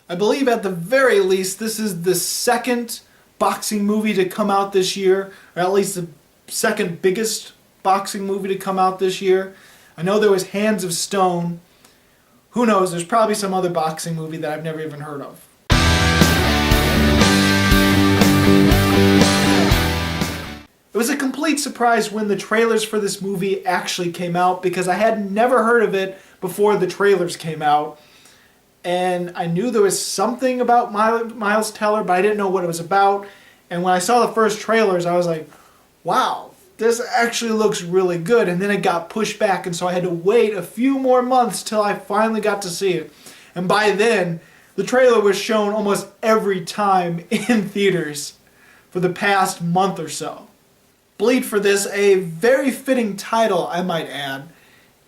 I believe at the very least this is the second boxing movie to come out this year, or at least the second biggest boxing movie to come out this year. I know there was Hands of Stone. Who knows, there's probably some other boxing movie that I've never even heard of. It was a complete surprise when the trailers for this movie actually came out, because I had never heard of it before the trailers came out. And I knew there was something about Miles Teller, but I didn't know what it was about. And when I saw the first trailers, I was like, wow, this actually looks really good. And then it got pushed back, and so I had to wait a few more months till I finally got to see it. And by then, the trailer was shown almost every time in theaters for the past month or so. Bleed for This, a very fitting title, I might add,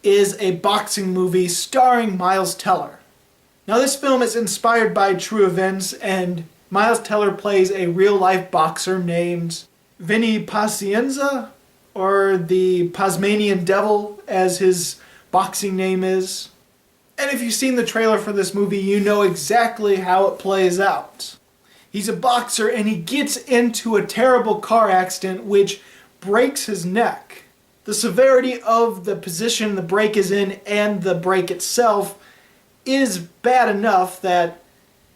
is a boxing movie starring Miles Teller. Now, this film is inspired by true events, and Miles Teller plays a real-life boxer named Vinny Pacienza, or the Tasmanian Devil, as his boxing name is. And if you've seen the trailer for this movie, you know exactly how it plays out. He's a boxer, and he gets into a terrible car accident which breaks his neck. The severity of the position the break is in and the break itself is bad enough that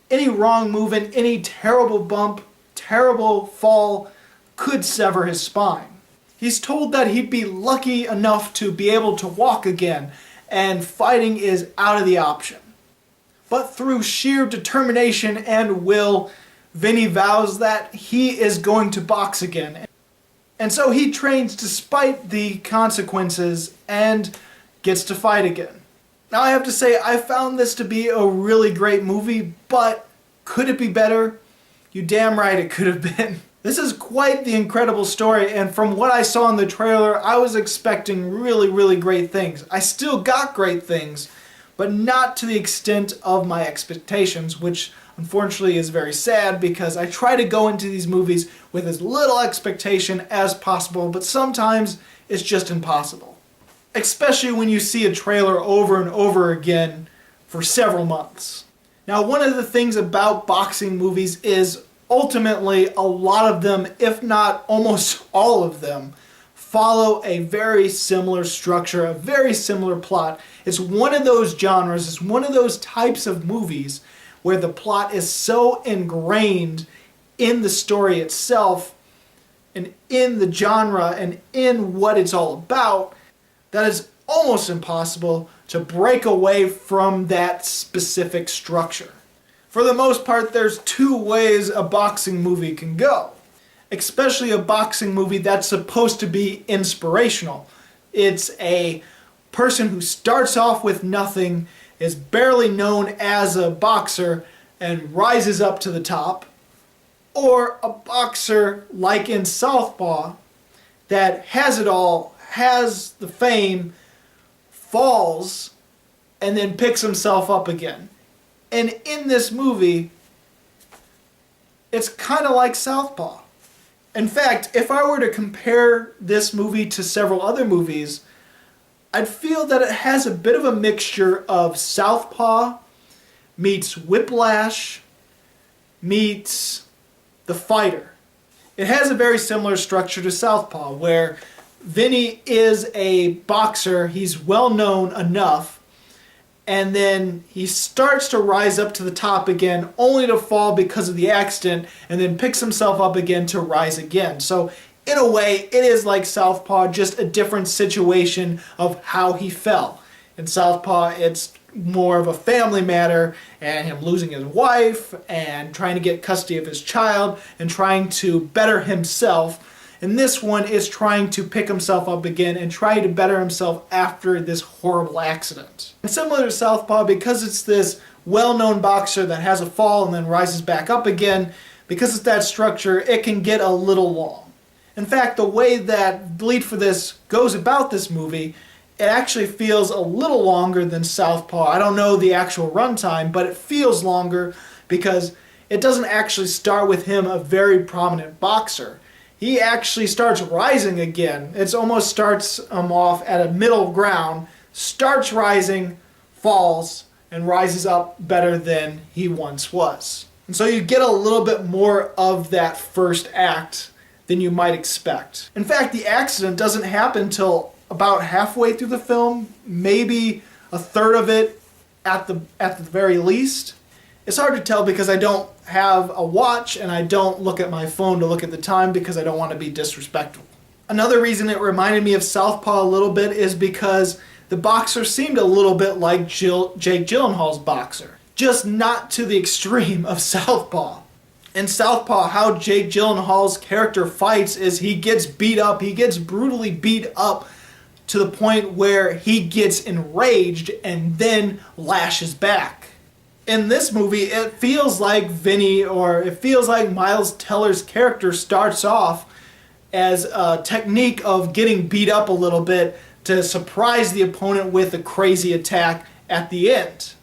any wrong movement, any terrible bump, terrible fall could sever his spine. He's told that he'd be lucky enough to be able to walk again, and fighting is out of the option. But through sheer determination and will, Vinny vows that he is going to box again. And so he trains despite the consequences and gets to fight again. Now, I have to say, I found this to be a really great movie, but could it be better? You damn right it could have been. This is quite the incredible story, and from what I saw in the trailer, I was expecting really, really great things. I still got great things, but not to the extent of my expectations, which unfortunately is very sad, because I try to go into these movies with as little expectation as possible, but sometimes it's just impossible. Especially when you see a trailer over and over again for several months. Now, one of the things about boxing movies is ultimately a lot of them, if not almost all of them, follow a very similar structure, a very similar plot. It's one of those genres, it's one of those types of movies where the plot is so ingrained in the story itself and in the genre and in what it's all about that it's almost impossible to break away from that specific structure. For the most part, there's two ways a boxing movie can go. Especially a boxing movie that's supposed to be inspirational. It's a person who starts off with nothing, is barely known as a boxer, and rises up to the top. Or a boxer, like in Southpaw, that has it all, has the fame, falls, and then picks himself up again. And in this movie, it's kind of like Southpaw. In fact, if I were to compare this movie to several other movies, I'd feel that it has a bit of a mixture of Southpaw meets Whiplash meets The Fighter. It has a very similar structure to Southpaw, where Vinny is a boxer, he's well known enough, and then he starts to rise up to the top again, only to fall because of the accident, and then picks himself up again to rise again. So in a way, it is like Southpaw, just a different situation of how he fell. In Southpaw, it's more of a family matter, and him losing his wife, and trying to get custody of his child, and trying to better himself. And this one is trying to pick himself up again and try to better himself after this horrible accident. And similar to Southpaw, because it's this well-known boxer that has a fall and then rises back up again, because it's that structure, it can get a little long. In fact, the way that Bleed for This goes about this movie, it actually feels a little longer than Southpaw. I don't know the actual runtime, but it feels longer because it doesn't actually start with him a very prominent boxer. He actually starts rising again. It almost starts him off at a middle ground, starts rising, falls, and rises up better than he once was. And so you get a little bit more of that first act than you might expect. In fact, the accident doesn't happen until about halfway through the film, maybe a third of it at the very least. It's hard to tell because I don't have a watch and I don't look at my phone to look at the time because I don't want to be disrespectful. Another reason it reminded me of Southpaw a little bit is because the boxer seemed a little bit like Jake Gyllenhaal's boxer, just not to the extreme of Southpaw. In Southpaw, how Jake Gyllenhaal's character fights is he gets beat up, he gets brutally beat up to the point where he gets enraged and then lashes back. In this movie, it feels like Miles Teller's character starts off as a technique of getting beat up a little bit to surprise the opponent with a crazy attack at the end.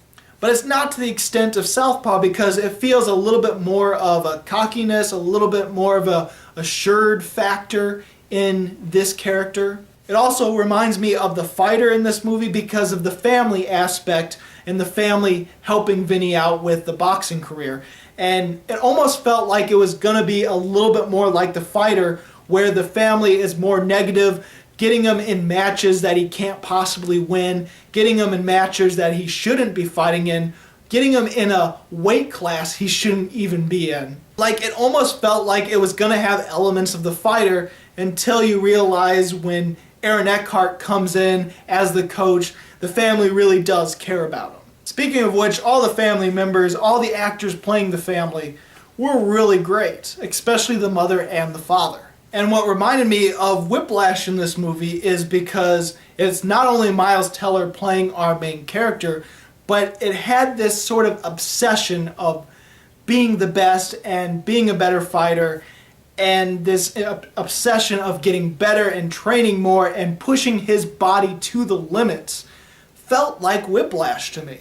But it's not to the extent of Southpaw because it feels a little bit more of a cockiness, a little bit more of a assured factor in this character. It also reminds me of the fighter in this movie because of the family aspect and the family helping Vinny out with the boxing career. And it almost felt like it was going to be a little bit more like the fighter where the family is more negative, getting him in matches that he can't possibly win, getting him in matches that he shouldn't be fighting in, getting him in a weight class he shouldn't even be in. Like, it almost felt like it was going to have elements of the fighter until you realize when Aaron Eckhart comes in as the coach, the family really does care about him. Speaking of which, all the family members, all the actors playing the family were really great, especially the mother and the father. And what reminded me of Whiplash in this movie is because it's not only Miles Teller playing our main character, but it had this sort of obsession of being the best and being a better fighter, and this obsession of getting better and training more and pushing his body to the limits felt like Whiplash to me.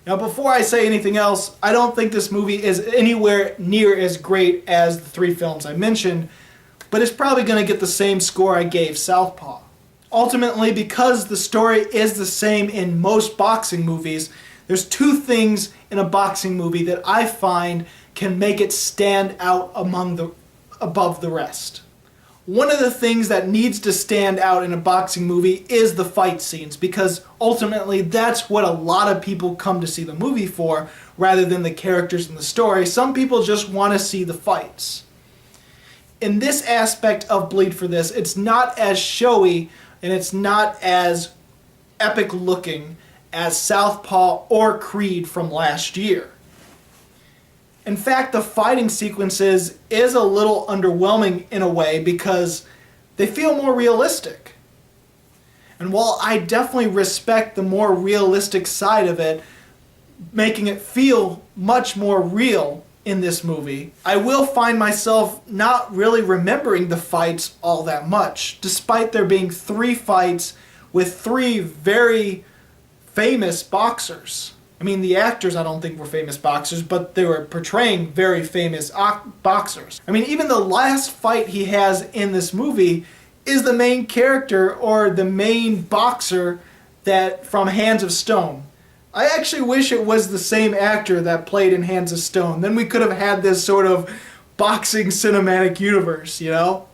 Now, before I say anything else, I don't think this movie is anywhere near as great as the three films I mentioned, but it's probably going to get the same score I gave Southpaw. Ultimately, because the story is the same in most boxing movies, there's two things in a boxing movie that I find can make it stand out above the rest. One of the things that needs to stand out in a boxing movie is the fight scenes, because ultimately that's what a lot of people come to see the movie for, rather than the characters in the story. Some people just want to see the fights. In this aspect of Bleed for This, it's not as showy and it's not as epic looking as Southpaw or Creed from last year. In fact, the fighting sequences is a little underwhelming in a way because they feel more realistic. And while I definitely respect the more realistic side of it, making it feel much more real in this movie, I will find myself not really remembering the fights all that much, despite there being three fights with three very famous boxers. I mean, the actors I don't think were famous boxers, but they were portraying very famous boxers. I mean, even the last fight he has in this movie is the main character or the main boxer that from Hands of Stone. I actually wish it was the same actor that played in Hands of Stone. Then we could have had this sort of boxing cinematic universe, you know?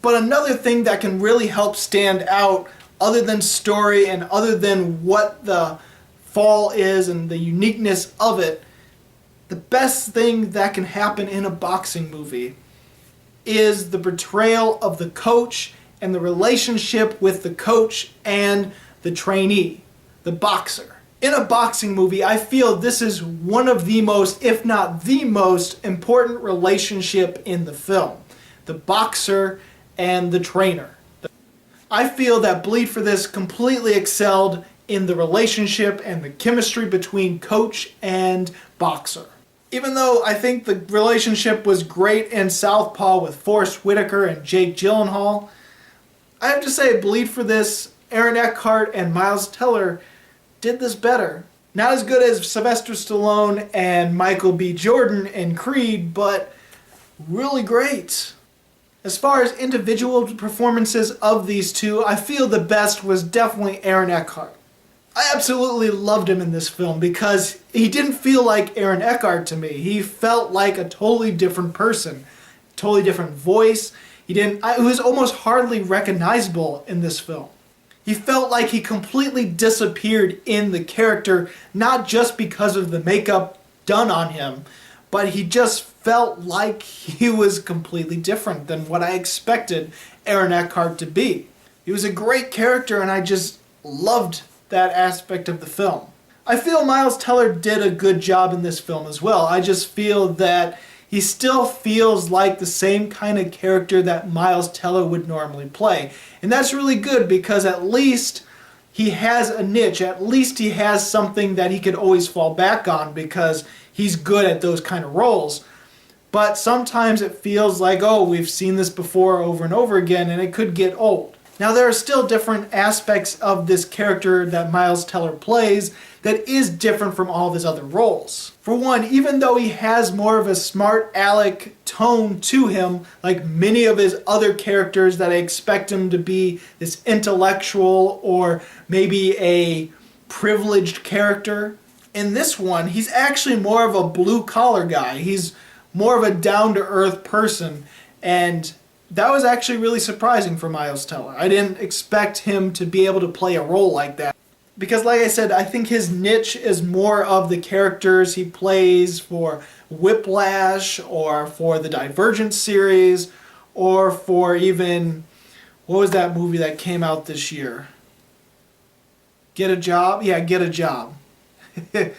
But another thing that can really help stand out, other than story and other than what the fall is and the uniqueness of it, the best thing that can happen in a boxing movie is the portrayal of the coach and the relationship with the coach and the trainee, the boxer. In a boxing movie, I feel this is one of the most, if not the most, important relationship in the film. The boxer and the trainer. I feel that Bleed for This completely excelled in the relationship and the chemistry between coach and boxer. Even though I think the relationship was great in Southpaw with Forrest Whitaker and Jake Gyllenhaal, I have to say Bleed for This, Aaron Eckhart and Miles Teller did this better. Not as good as Sylvester Stallone and Michael B. Jordan in Creed, but really great. As far as individual performances of these two, I feel the best was definitely Aaron Eckhart. I absolutely loved him in this film because he didn't feel like Aaron Eckhart to me. He felt like a totally different person, totally different voice. It was almost hardly recognizable in this film. He felt like he completely disappeared in the character, not just because of the makeup done on him, but he just felt like he was completely different than what I expected Aaron Eckhart to be. He was a great character, and I just loved that aspect of the film. I feel Miles Teller did a good job in this film as well. I just feel that he still feels like the same kind of character that Miles Teller would normally play. And that's really good because at least he has a niche. At least he has something that he could always fall back on because he's good at those kind of roles. But sometimes it feels like, oh, we've seen this before over and over again, and it could get old. Now, there are still different aspects of this character that Miles Teller plays that is different from all of his other roles. For one, even though he has more of a smart aleck tone to him, like many of his other characters that I expect him to be this intellectual or maybe a privileged character, in this one, he's actually more of a blue-collar guy. He's more of a down-to-earth person, and that was actually really surprising for Miles Teller. I didn't expect him to be able to play a role like that. Because like I said, I think his niche is more of the characters he plays for Whiplash or for the Divergent series or for even, what was that movie that came out this year? Get a Job? Yeah, Get a Job. Like,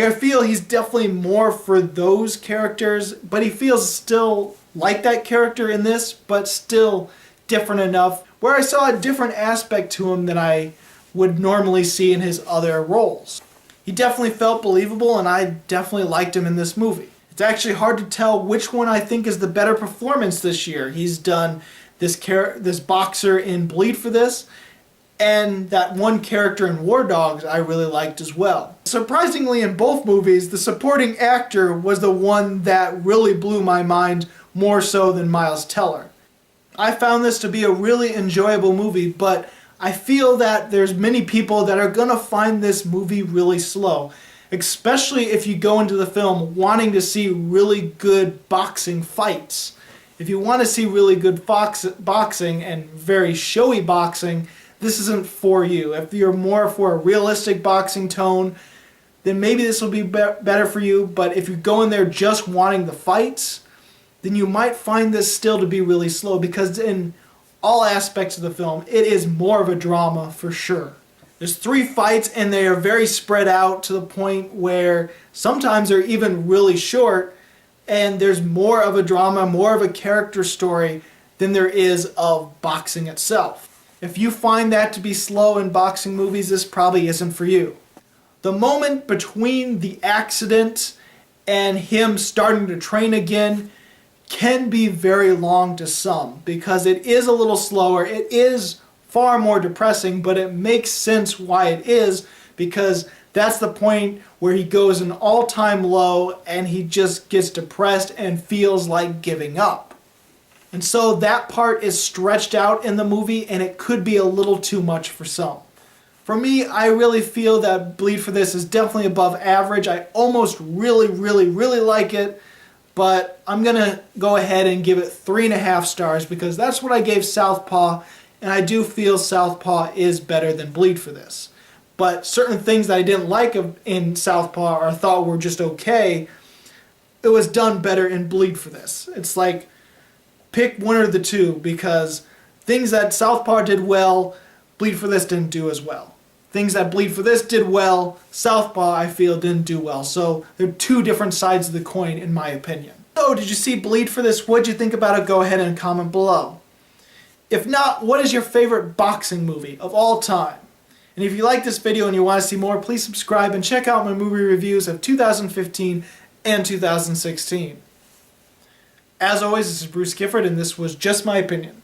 I feel he's definitely more for those characters, but he feels still like that character in this, but still different enough where I saw a different aspect to him than I would normally see in his other roles. He definitely felt believable, and I definitely liked him in this movie. It's actually hard to tell which one I think is the better performance this year. He's done this boxer in Bleed for This, and that one character in War Dogs I really liked as well. Surprisingly, in both movies, the supporting actor was the one that really blew my mind more so than Miles Teller. I found this to be a really enjoyable movie, but I feel that there's many people that are going to find this movie really slow, especially if you go into the film wanting to see really good boxing fights. If you want to see really good boxing and very showy boxing, this isn't for you. If you're more for a realistic boxing tone, then maybe this will be better for you. But if you go in there just wanting the fights, then you might find this still to be really slow because in all aspects of the film, it is more of a drama for sure. There's 3 fights and they are very spread out to the point where sometimes they're even really short, and there's more of a drama, more of a character story than there is of boxing itself. If you find that to be slow in boxing movies, this probably isn't for you. The moment between the accident and him starting to train again can be very long to some because it is a little slower. It is far more depressing, but it makes sense why it is because that's the point where he goes an all-time low and he just gets depressed and feels like giving up. And so that part is stretched out in the movie and it could be a little too much for some. For me, I really feel that Bleed for This is definitely above average. I almost really like it, but I'm going to go ahead and give it 3.5 stars because that's what I gave Southpaw, and I do feel Southpaw is better than Bleed for This. But certain things that I didn't like in Southpaw or thought were just okay, it was done better in Bleed for This. It's like, pick one or the two because things that Southpaw did well, Bleed for This didn't do as well. Things that Bleed for This did well, Southpaw I feel didn't do well. So they're 2 different sides of the coin in my opinion. So did you see Bleed for This? What did you think about it? Go ahead and comment below. If not, what is your favorite boxing movie of all time? And if you like this video and you want to see more, please subscribe and check out my movie reviews of 2015 and 2016. As always, this is Bruce Gifford, and this was Just My Opinion.